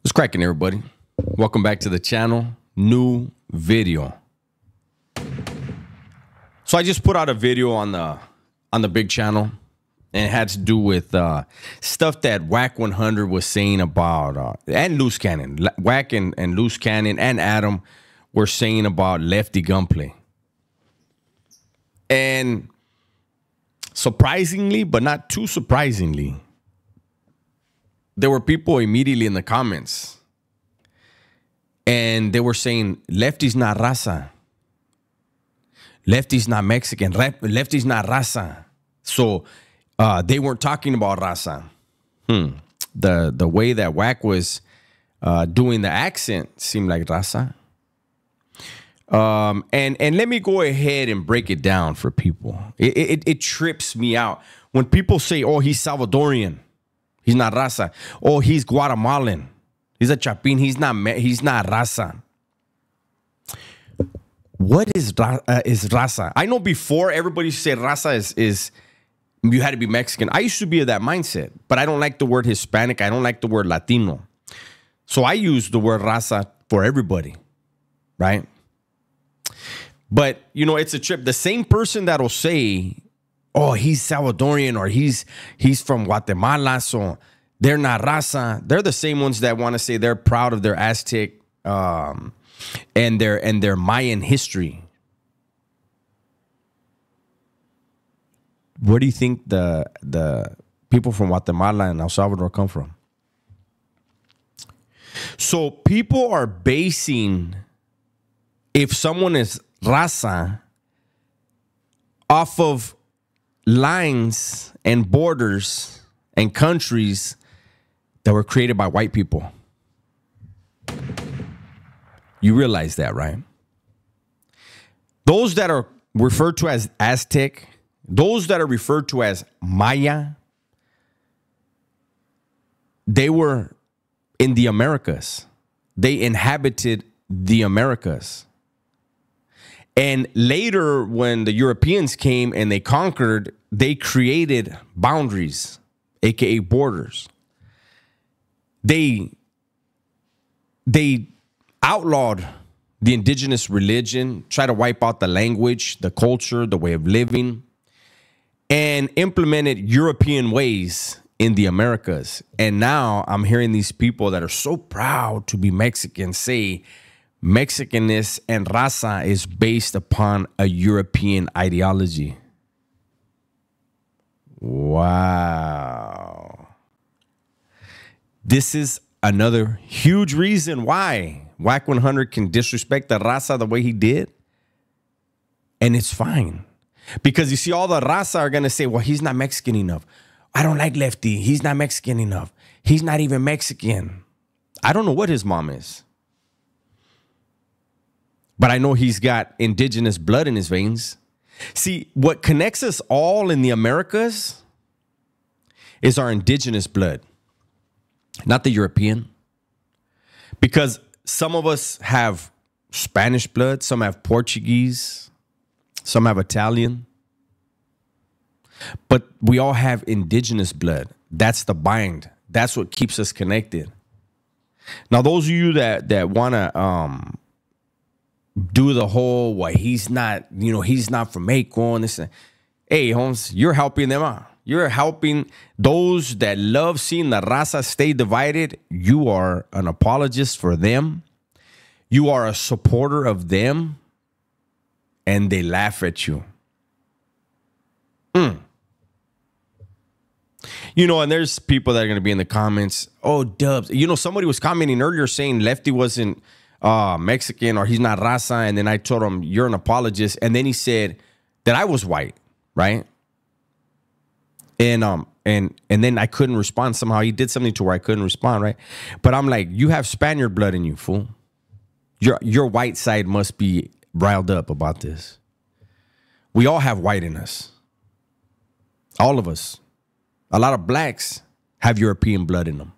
What's cracking, everybody? Welcome back to the channel. New video. So I just put out a video on the big channel, and it had to do with stuff that Whack 100 was saying about and Loose Cannon. Whack and Loose Cannon and Adam were saying about Lefty Gunplay. And surprisingly, but not too surprisingly, there were people immediately in the comments, and they were saying, Lefty's not Raza. Lefty's not Mexican. Lefty's not Raza. So they weren't talking about Raza. The way that Whack was doing the accent seemed like Raza. And let me go ahead and break it down for people. It trips me out when people say, oh, he's Salvadorian. He's not Raza. Oh, he's Guatemalan. He's a Chapin. He's not Raza. What is Raza? I know before everybody said Raza is you had to be Mexican. I used to be of that mindset, but I don't like the word Hispanic. I don't like the word Latino. So I use the word Raza for everybody, right? But, you know, it's a trip. The same person that'll say, oh, he's Salvadorian or he's from Guatemala, so they're not Raza. They're the same ones that want to say they're proud of their Aztec and their Mayan history. Where do you think the people from Guatemala and El Salvador come from? So people are basing if someone is Raza off of lines and borders and countries that were created by white people. You realize that, right? Those that are referred to as Aztec, those that are referred to as Maya, they were in the Americas. They inhabited the Americas. And later, when the Europeans came and they conquered, they created boundaries, aka borders. They outlawed the indigenous religion, tried to wipe out the language, the culture, the way of living, and implemented European ways in the Americas. And now I'm hearing these people that are so proud to be Mexican say Mexicanness and Raza is based upon a European ideology. Wow. This is another huge reason why Whack 100 can disrespect the Raza the way he did. And it's fine. Because you see, all the Raza are going to say, well, he's not Mexican enough. I don't like Lefty. He's not Mexican enough. He's not even Mexican. I don't know what his mom is. But I know he's got indigenous blood in his veins. See, what connects us all in the Americas is our indigenous blood, not the European. Because some of us have Spanish blood, some have Portuguese, some have Italian. But we all have indigenous blood. That's the bind. That's what keeps us connected. Now, those of you that want to do the whole, well, he's not, he's not from Macon. Hey, Holmes, you're helping them out. You're helping those that love seeing the Raza stay divided. You are an apologist for them. You are a supporter of them. And they laugh at you. And there's people that are going to be in the comments. Oh, Dubs. Somebody was commenting earlier saying Lefty wasn't Mexican or he's not Raza. And then I told him, you're an apologist. And then he said that I was white, right? And then I couldn't respond somehow. He did something to where I couldn't respond, right? But I'm like, you have Spaniard blood in you, fool. Your white side must be riled up about this. We all have white in us. All of us. A lot of blacks have European blood in them.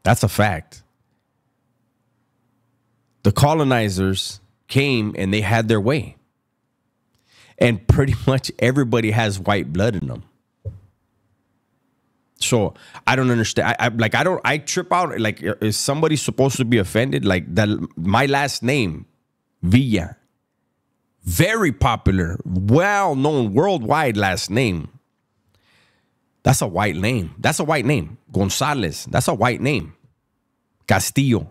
That's a fact. The colonizers came and they had their way. And pretty much everybody has white blood in them. So I don't understand. I trip out. Like, is somebody supposed to be offended? Like that, my last name, Villa, very popular, well-known worldwide last name. That's a white name. That's a white name. Gonzalez. That's a white name. Castillo.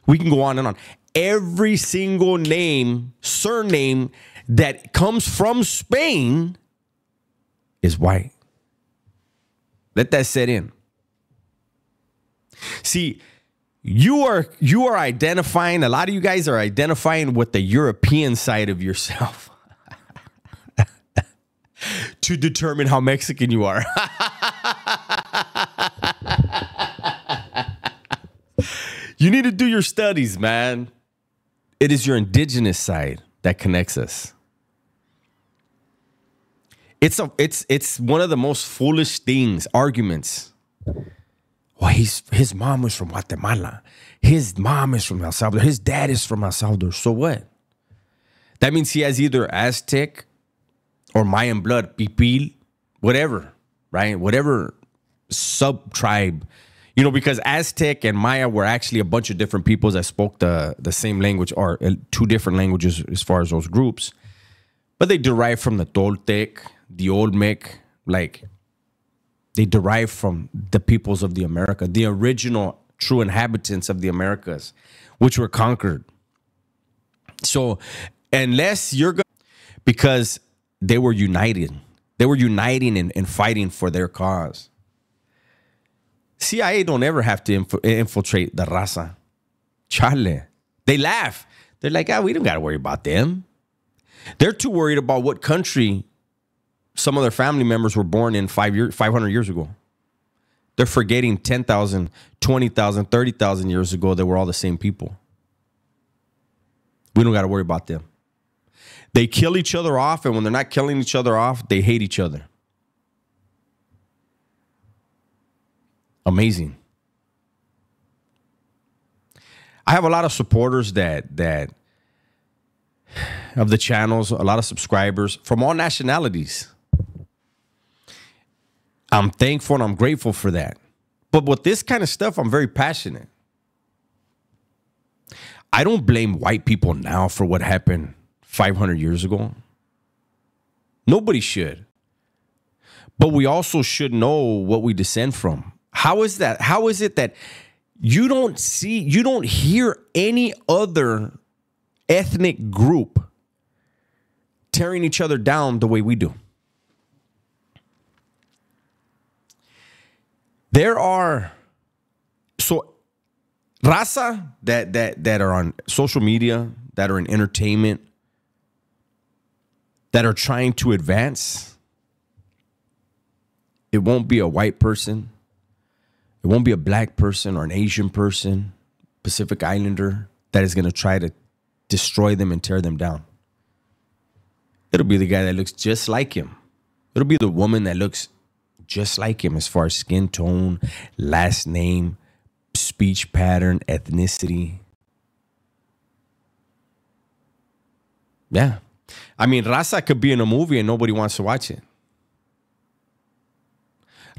We can go on and on. Every single name, surname that comes from Spain is white. Let that set in. See, you are identifying, a lot of you guys are identifying with the European side of yourself to determine how Mexican you are. You need to do your studies, man. It is your indigenous side that connects us. It's one of the most foolish things, arguments. Well, his mom was from Guatemala. His mom is from El Salvador. His dad is from El Salvador. So what? That means he has either Aztec or Mayan blood, Pipil, whatever, right? Whatever sub-tribe. You know, because Aztec and Maya were actually a bunch of different peoples that spoke the same language, or two different languages as far as those groups. But they derive from the Toltec, the Olmec, like they derive from the peoples of the America, the original true inhabitants of the Americas, which were conquered. So unless you're going, because they were united, they were uniting and fighting for their cause. CIA don't ever have to infiltrate the Raza. Chale. They laugh. They're like, we don't got to worry about them. They're too worried about what country some of their family members were born in 500 years ago. They're forgetting 10,000, 20,000, 30,000 years ago, they were all the same people. We don't got to worry about them. They kill each other off, and when they're not killing each other off, they hate each other. Amazing. I have a lot of supporters that of the channels, a lot of subscribers from all nationalities. I'm thankful and I'm grateful for that. But with this kind of stuff, I'm very passionate. I don't blame white people now for what happened 500 years ago. Nobody should. But we also should know what we descend from. How is that? How is it that you don't hear any other ethnic group tearing each other down the way we do? There are Raza that are on social media, that are in entertainment, that are trying to advance. It won't be a white person. It won't be a black person or an Asian person, Pacific Islander, that is going to try to destroy them and tear them down. It'll be the guy that looks just like him. It'll be the woman that looks just like him as far as skin tone, last name, speech pattern, ethnicity. Yeah. I mean, Raza could be in a movie and nobody wants to watch it.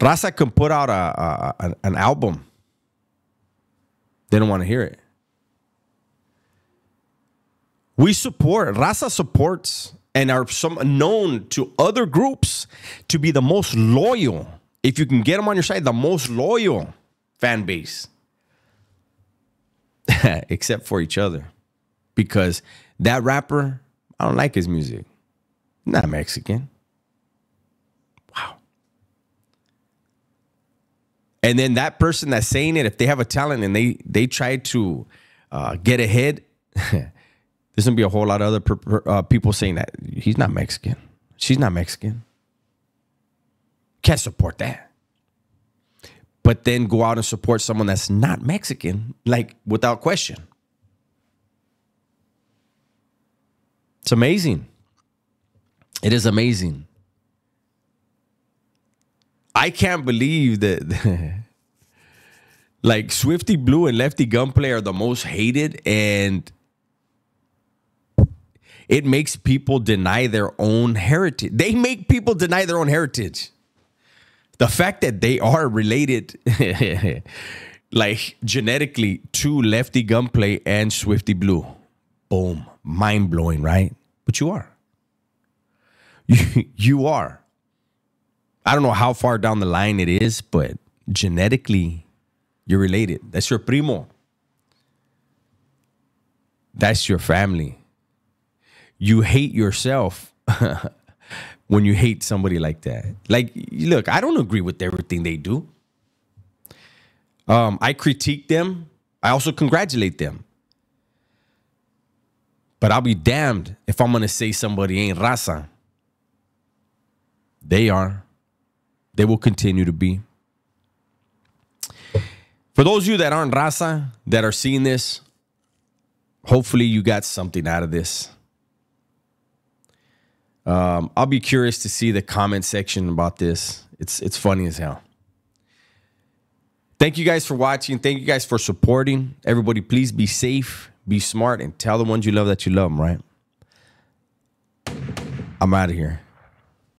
Raza can put out an album. They don't want to hear it. Raza supports and are known to other groups to be the most loyal. If you can get them on your side, the most loyal fan base. Except for each other. Because that rapper, I don't like his music. Not Mexican. Wow. And then that person that's saying it, if they have a talent and they try to get ahead, there's going to be a whole lot of other people saying that he's not Mexican. She's not Mexican. Can't support that. But then go out and support someone that's not Mexican, like without question. It's amazing. It is amazing. I can't believe that like Swifty Blue and Lefty Gunplay are the most hated, and it makes people deny their own heritage. They make people deny their own heritage. The fact that they are related, like genetically, to Lefty Gunplay and Swifty Blue. Boom. Mind blowing, right? But you are. You are. I don't know how far down the line it is, but genetically, you're related. That's your primo. That's your family. You hate yourself when you hate somebody like that. Like, look, I don't agree with everything they do. I critique them. I also congratulate them. But I'll be damned if I'm going to say somebody ain't Raza. They are. They will continue to be. For those of you that aren't Raza, that are seeing this, hopefully you got something out of this. I'll be curious to see the comment section about this. It's funny as hell. Thank you guys for watching. Thank you guys for supporting. Everybody, please be safe, be smart, and tell the ones you love that you love them, right? I'm out of here.